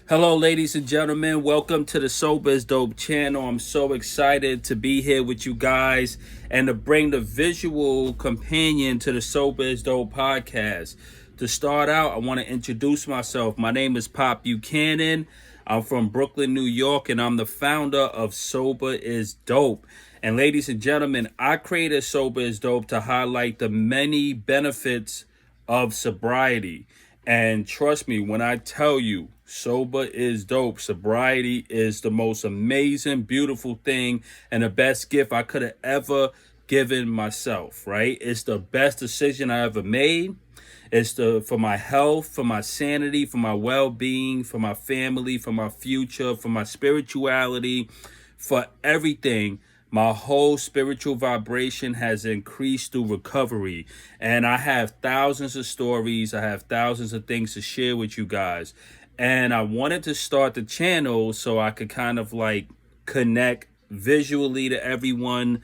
Hello, ladies and gentlemen. Welcome to the Sober is Dope channel. I'm so excited to be here with you guys and to bring the visual companion to the Sober is Dope podcast. To start out, I want to introduce myself. My name is POP Buchanan. I'm from Brooklyn, New York, and I'm the founder of Sober is Dope. And ladies and gentlemen, I created Sober is Dope to highlight the many benefits of sobriety. And trust me when I tell you, sober is dope. Sobriety is the most amazing, beautiful thing and the best gift I could have ever given myself, right? It's the best decision I ever made. It's for my health, for my sanity, for my well-being, for my family, for my future, for my spirituality, for everything. My whole spiritual vibration has increased through recovery. And I have thousands of stories. I have thousands of things to share with you guys. And I wanted to start the channel so I could kind of like connect visually to everyone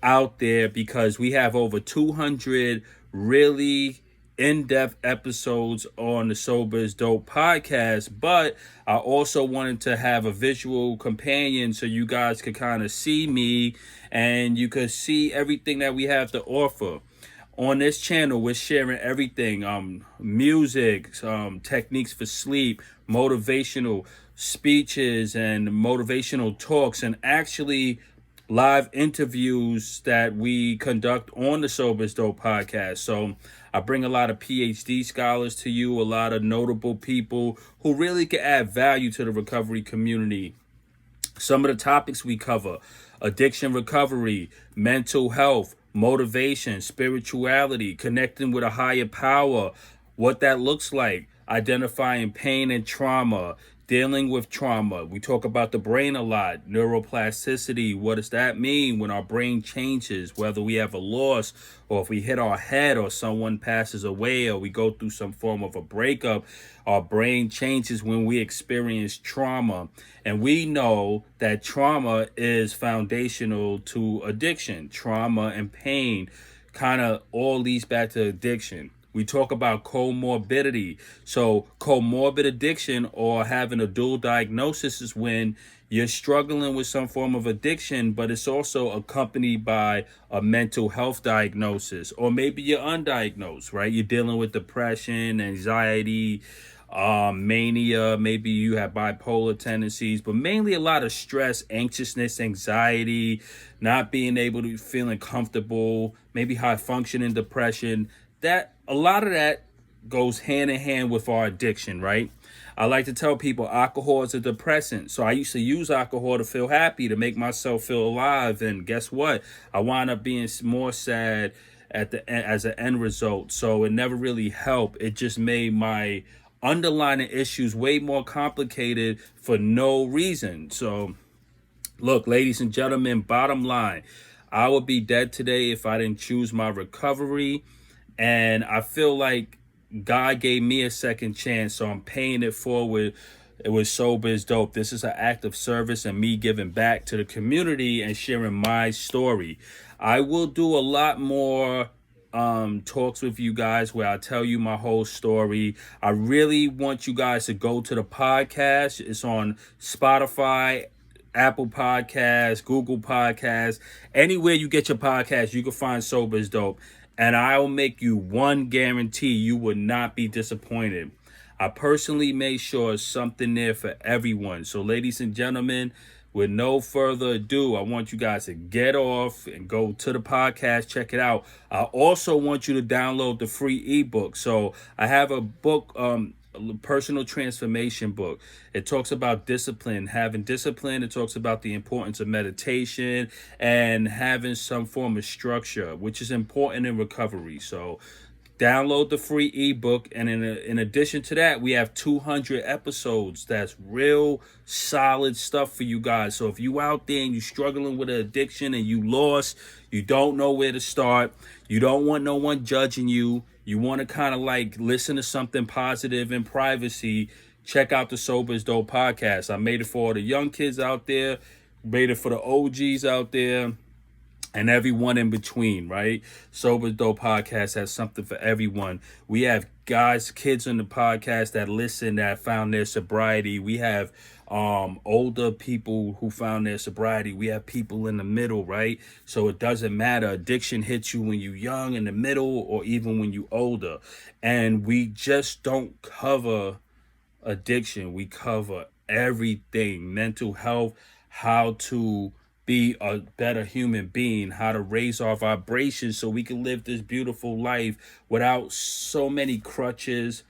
out there, because we have over 200 really in-depth episodes on the Sober is Dope podcast, but I also wanted to have a visual companion so you guys could kind of see me and you could see everything that we have to offer. On this channel, we're sharing everything, music, techniques for sleep, motivational speeches and motivational talks, and actually live interviews that we conduct on the Sober is Dope podcast. So I bring a lot of PhD scholars to you, a lot of notable people who really can add value to the recovery community. Some of the topics we cover: addiction recovery, mental health, motivation, spirituality, connecting with a higher power, what that looks like, identifying pain and trauma, dealing with trauma. We talk about the brain a lot, neuroplasticity. What does that mean when our brain changes, whether we have a loss or if we hit our head or someone passes away or we go through some form of a breakup? Our brain changes when we experience trauma. And we know that trauma is foundational to addiction. Trauma and pain kind of all leads back to addiction. We talk about comorbidity. So comorbid addiction, or having a dual diagnosis, is when you're struggling with some form of addiction, but it's also accompanied by a mental health diagnosis. Or maybe you're undiagnosed, right? You're dealing with depression, anxiety, mania. Maybe you have bipolar tendencies, but mainly a lot of stress, anxiousness, anxiety, not being able to feeling comfortable, maybe high functioning depression. That a lot of that goes hand in hand with our addiction, right? I like to tell people alcohol is a depressant. So I used to use alcohol to feel happy, to make myself feel alive. And guess what? I wound up being more sad at the end, as an end result. So it never really helped. It just made my underlying issues way more complicated for no reason. So look, ladies and gentlemen, bottom line, I would be dead today if I didn't choose my recovery. And I feel like God gave me a second chance, so I'm paying it forward. It was Sober is Dope. This is an act of service and me giving back to the community and sharing my story. I will do a lot more talks with you guys where I tell you my whole story. I really want you guys to go to the podcast. It's on Spotify, Apple Podcasts, Google Podcasts, anywhere you get your podcast, you can find Sober is Dope. And I'll make you one guarantee: you would not be disappointed. I personally made sure something there for everyone. So ladies and gentlemen, with no further ado, I want you guys to get off and go to the podcast, check it out. I also want you to download the free ebook. So I have a book, a personal transformation book. It talks about discipline, having discipline. It talks about the importance of meditation and having some form of structure, which is important in recovery. So download the free ebook, and in addition to that, we have 200 episodes that's real solid stuff for you guys. So if you out there and you struggling with an addiction and you lost, you don't know where to start, you don't want no one judging you, you want to kind of like listen to something positive in privacy, check out the Sober is Dope podcast. I made it for all the young kids out there, made it for the OGs out there. and everyone in between, right? Sober Dope Podcast has something for everyone. We have guys, kids on the podcast that listen that found their sobriety. We have older people who found their sobriety. We have people in the middle, right? So it doesn't matter. Addiction hits you when you're young, in the middle, or even when you're older. And we just don't cover addiction. We cover everything: mental health, how to be a better human being, how to raise our vibrations so we can live this beautiful life without so many crutches,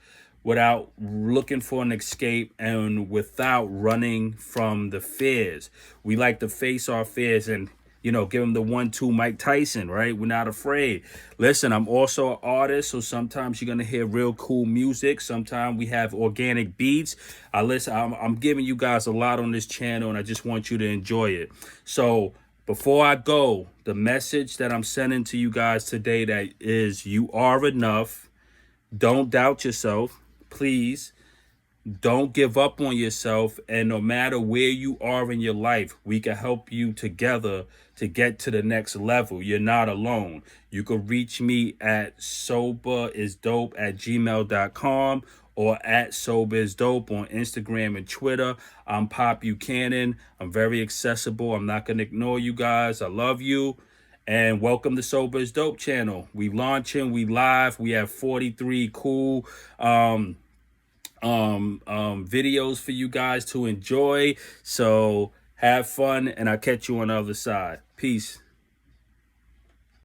without looking for an escape, and without running from the fears. We like to face our fears and give them the 1-2 Mike Tyson, right? We're not afraid. Listen, I'm also an artist, so sometimes you're gonna hear real cool music. Sometimes we have organic beats. I'm giving you guys a lot on this channel, and I just want you to enjoy it. So before I go, the message that I'm sending to you guys today that is, you are enough. Don't doubt yourself, please. Don't give up on yourself, and no matter where you are in your life, we can help you together to get to the next level. You're not alone. You can reach me at soberisdope@gmail.com or at soberisdope on Instagram and Twitter. I'm POP Buchanan. I'm very accessible. I'm not going to ignore you guys. I love you. And welcome to Sober is Dope channel. We launching, we live. We have 43 cool videos for you guys to enjoy. So have fun, and I'll catch you on the other side. Peace.